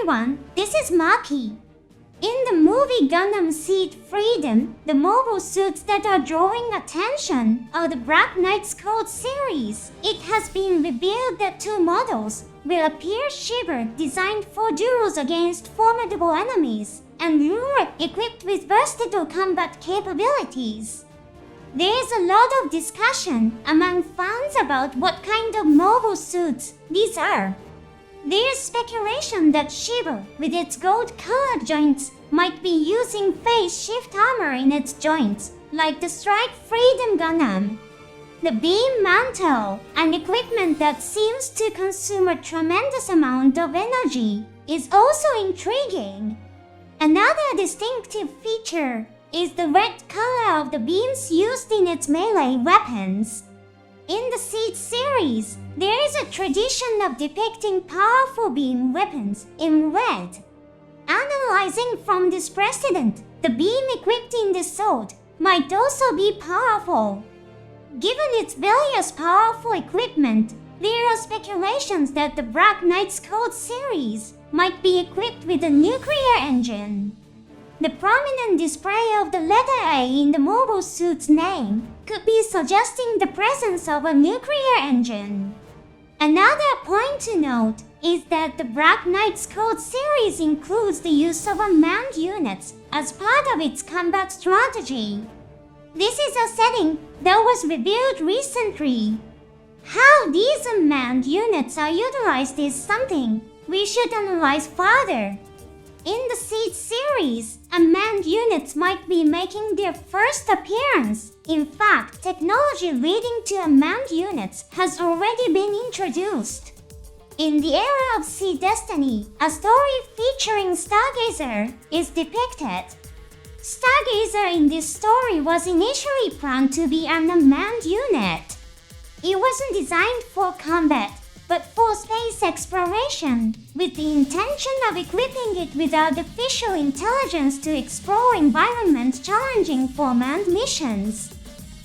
everyone, this is Maki. In the movie Gundam Seed Freedom, the mobile suits that are drawing attention are the Black Knight's Code series. It has been revealed that two models will appear: Shiver, designed for duels against formidable enemies, and Lure, equipped with versatile combat capabilities. There is a lot of discussion among fans about what kind of mobile suits these are. There is speculation that Shiver, with its gold-colored joints, might be using phase shift armor in its joints, like the Strike Freedom Gundam. The beam mantle, an equipment that seems to consume a tremendous amount of energy, is also intriguing. Another distinctive feature is the red color of the beams used in its melee weapons. In the Seed series, there is a tradition of depicting powerful beam weapons in red. Analyzing from this precedent, the beam equipped in this sword might also be powerful. Given its various powerful equipment, there are speculations that the Black Knight's Code series might be equipped with a nuclear engine. The prominent display of the letter A in the mobile suit's name could be suggesting the presence of a nuclear engine. Another point to note is that the Black Knight's Code series includes the use of unmanned units as part of its combat strategy. This is a setting that was revealed recently. How these unmanned units are utilized is something we should analyze further. In the Seed series, unmanned units might be making their first appearance. In fact, technology leading to unmanned units has already been introduced. In the era of Sea Destiny, a story featuring Stargazer is depicted. Stargazer in this story was initially planned to be an unmanned unit. It wasn't designed for combat, but for space exploration, with the intention of equipping it with artificial intelligence to explore environments challenging for manned missions.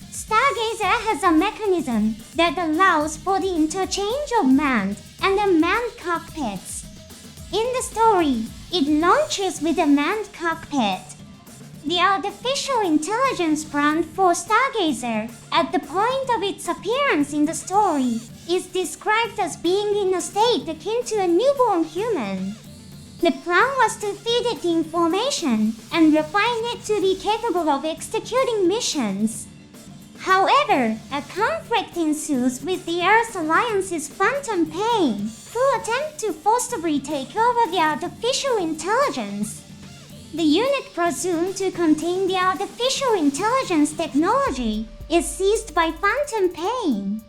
Stargazer has a mechanism that allows for the interchange of manned and unmanned cockpits. In the story, it launches with a manned cockpit. The artificial intelligence planned for Stargazer at the point of its appearance in the story is described as being in a state akin to a newborn human. The plan was to feed it information and refine it to be capable of executing missions. However, a conflict ensues with the Earth Alliance's Phantom Pain, who attempt to forcibly take over the artificial intelligence. The unit presumed to contain the artificial intelligence technology is seized by Phantom Pain.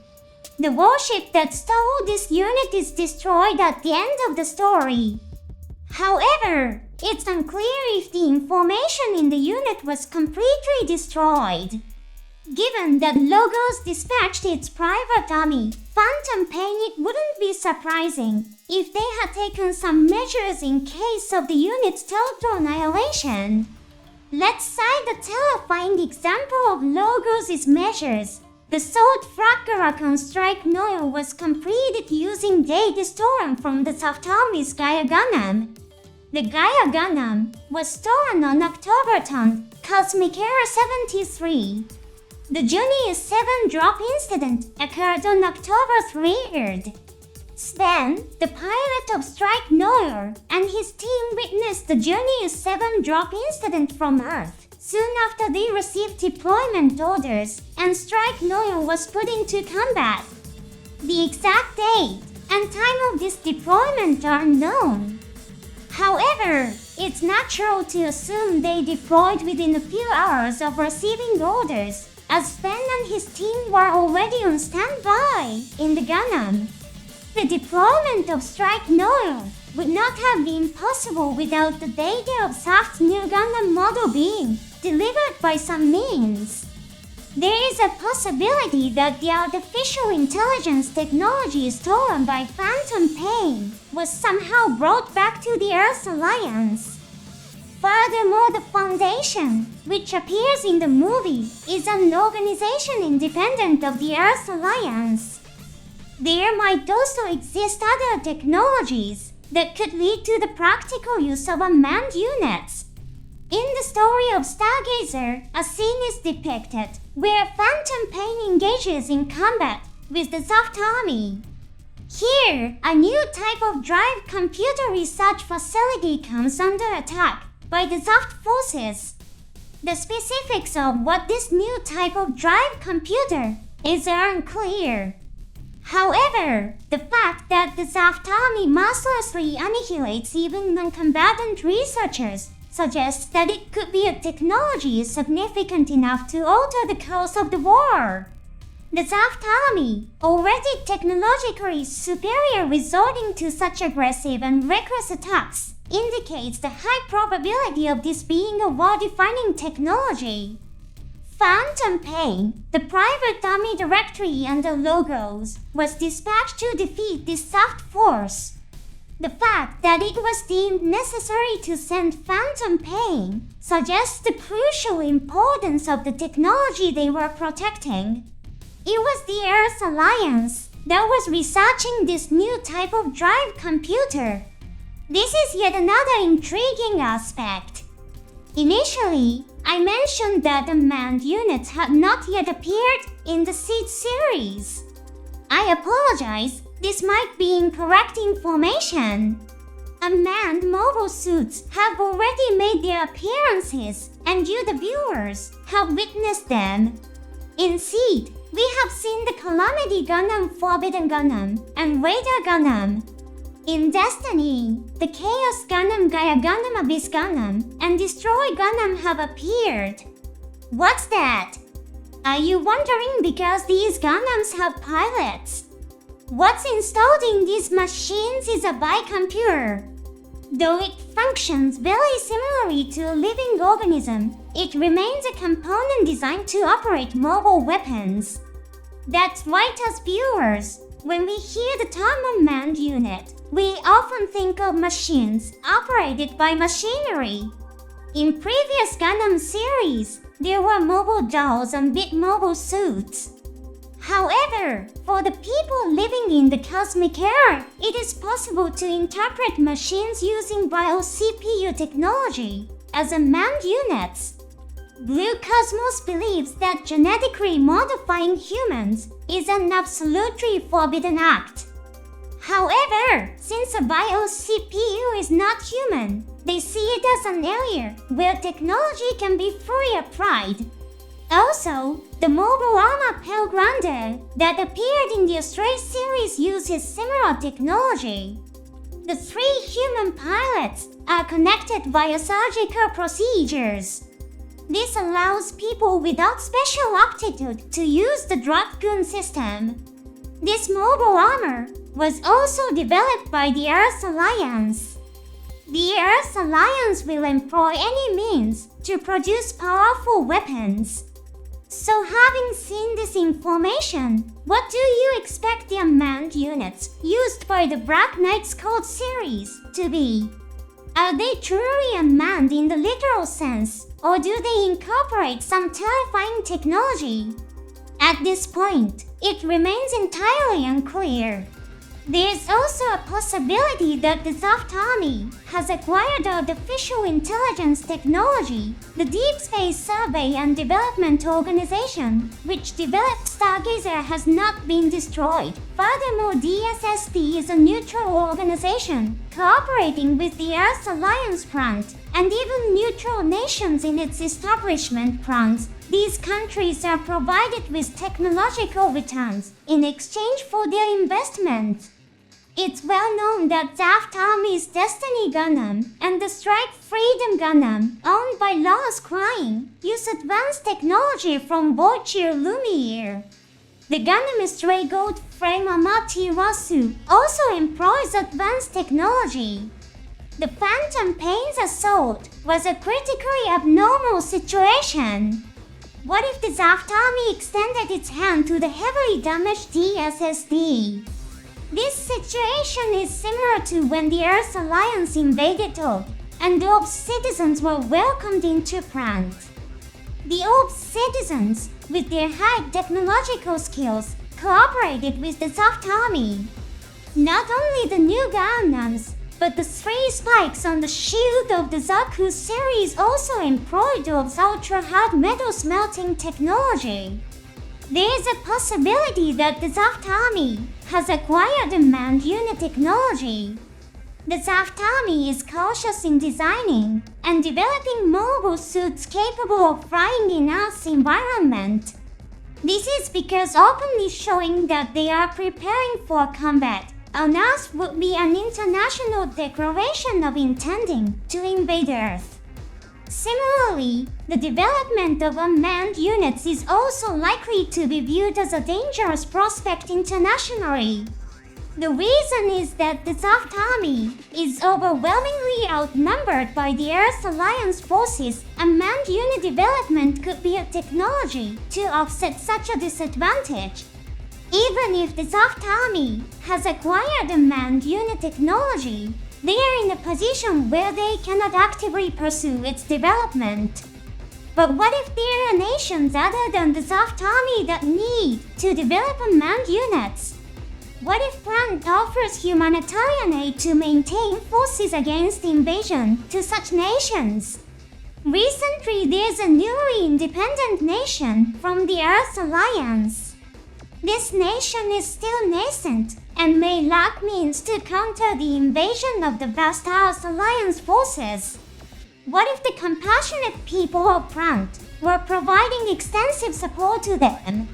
The warship that stole this unit is destroyed at the end of the story. However, it's unclear if the information in the unit was completely destroyed. Given that Logos dispatched its private army, Phantom Pain, it wouldn't be surprising if they had taken some measures in case of the unit's total annihilation. Let's cite a terrifying example of Logos' measures. The Sword Fragarakan Strike Noil was completed using Data Storm from the Soft Army's Gaia Gundam. The Gaia Gundam was stolen on October 10th, Cosmic Era 73. The Junius 7 drop incident occurred on October 3rd. Sven, the pilot of Strike Noir, and his team witnessed the Junius 7 drop incident from Earth soon after they received deployment orders and Strike Noir was put into combat. The exact date and time of this deployment are unknown. However, it's natural to assume they deployed within a few hours of receiving orders, as Sven and his team were already on standby in the Gundam. The deployment of Strike Noir would not have been possible without the data of Saft's new Gundam model being delivered by some means. There is a possibility that the artificial intelligence technology stolen by Phantom Pain was somehow brought back to the Earth Alliance. Furthermore, the Foundation, which appears in the movie, is an organization independent of the Earth Alliance. There might also exist other technologies that could lead to the practical use of unmanned units. In the story of Stargazer, a scene is depicted where Phantom Pain engages in combat with the Soft Army. Here, a new type of drive computer research facility comes under attack by the Soft forces. The specifics of what this new type of drive computer is unclear. However, the fact that the Soft Army mercilessly annihilates even non-combatant researchers suggests that it could be a technology significant enough to alter the course of the war. The Soft Army, already technologically superior, resorting to such aggressive and reckless attacks, indicates the high probability of this being a war-defining technology. Phantom Pain, the private army directory and the logos, was dispatched to defeat this Soft force. The fact that it was deemed necessary to send Phantom Pain suggests the crucial importance of the technology they were protecting. It was the Earth Alliance that was researching this new type of drive computer. This is yet another intriguing aspect. Initially, I mentioned that unmanned units had not yet appeared in the Seed series. I apologize, this might be incorrect information. Unmanned mobile suits have already made their appearances, and you, the viewers, have witnessed them. In Seed, we have seen the Calamity Gundam, Forbidden Gundam, and Raider Gundam. In Destiny, the Chaos Gundam, Gaia Gundam, Abyss Gundam, and Destroy Gundam have appeared. What's that? Are you wondering because these Gundams have pilots? What's installed in these machines is a bicomputer. Though it functions very similarly to a living organism, it remains a component designed to operate mobile weapons. That's right, as viewers, when we hear the term unmanned unit, we often think of machines operated by machinery. In previous Gundam series, there were mobile dolls and big mobile suits. However, for the people living in the cosmic era, it is possible to interpret machines using bio-CPU technology as unmanned units. Blue Cosmos believes that genetically modifying humans is an absolutely forbidden act. However, since a bio-CPU is not human, they see it as an area where technology can be fully applied. Also, the mobile armor Pale Grande that appeared in the Astray series uses similar technology. The 3 human pilots are connected via surgical procedures. This allows people without special aptitude to use the Dragoon system. This mobile armor was also developed by the Earth Alliance. The Earth Alliance will employ any means to produce powerful weapons. So having seen this information, what do you expect the unmanned units used by the Black Knight's Code series to be? Are they truly unmanned in the literal sense, or do they incorporate some terrifying technology? At this point, it remains entirely unclear. There is also a possibility that the Soft Army has acquired artificial intelligence technology. The Deep Space Survey and Development Organization, which developed Stargazer, has not been destroyed. Furthermore, DSSD is a neutral organization, cooperating with the Earth Alliance front, and even neutral nations in its establishment fronts. These countries are provided with technological returns in exchange for their investment. It's well known that Soft Army's Destiny Gundam and the Strike Freedom Gundam, owned by Lost Crying, use advanced technology from Voyager Lumiere. The Gundam Stray Gold Frame Amaterasu also employs advanced technology. The Phantom Pain's assault was a critically abnormal situation. What if the Soft Army extended its hand to the heavily damaged DSSD? This situation is similar to when the Earth Alliance invaded Orb, and Orb's citizens were welcomed into front. The Orb's citizens, with their high technological skills, cooperated with the Soft Army. Not only the new Gundams, But the three spikes on the shield of the Zaku series also employ those ultra-hard metal smelting technology. There is a possibility that the Zaft Army has acquired unmanned unit technology. The Zaft Army is cautious in designing and developing mobile suits capable of flying in Earth's environment. This is because openly showing that they are preparing for combat on Earth would be an international declaration of intending to invade Earth. Similarly, the development of unmanned units is also likely to be viewed as a dangerous prospect internationally. The reason is that the Zaft Army is overwhelmingly outnumbered by the Earth Alliance forces, and manned unit development could be a technology to offset such a disadvantage. Even if the Zaft Army has acquired unmanned unit technology, they are in a position where they cannot actively pursue its development. But what if there are nations other than the Zaft Army that need to develop unmanned units? What if Plant offers humanitarian aid to maintain forces against invasion to such nations? Recently, there's a newly independent nation from the Earth Alliance. This nation is still nascent and may lack means to counter the invasion of the vast Earth Alliance forces. What if the compassionate people of Plant were providing extensive support to them?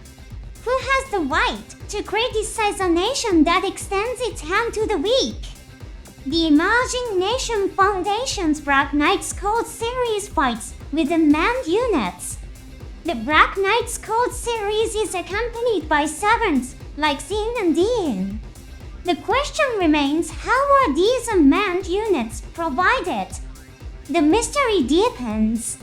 Who has the right to criticize a nation that extends its hand to the weak? The Emerging Nation Foundation's Black Knights Code series fights with unmanned units. The Black Knights Code series is accompanied by servants like Xin and Dean. The question remains, how are these unmanned units provided? The mystery deepens.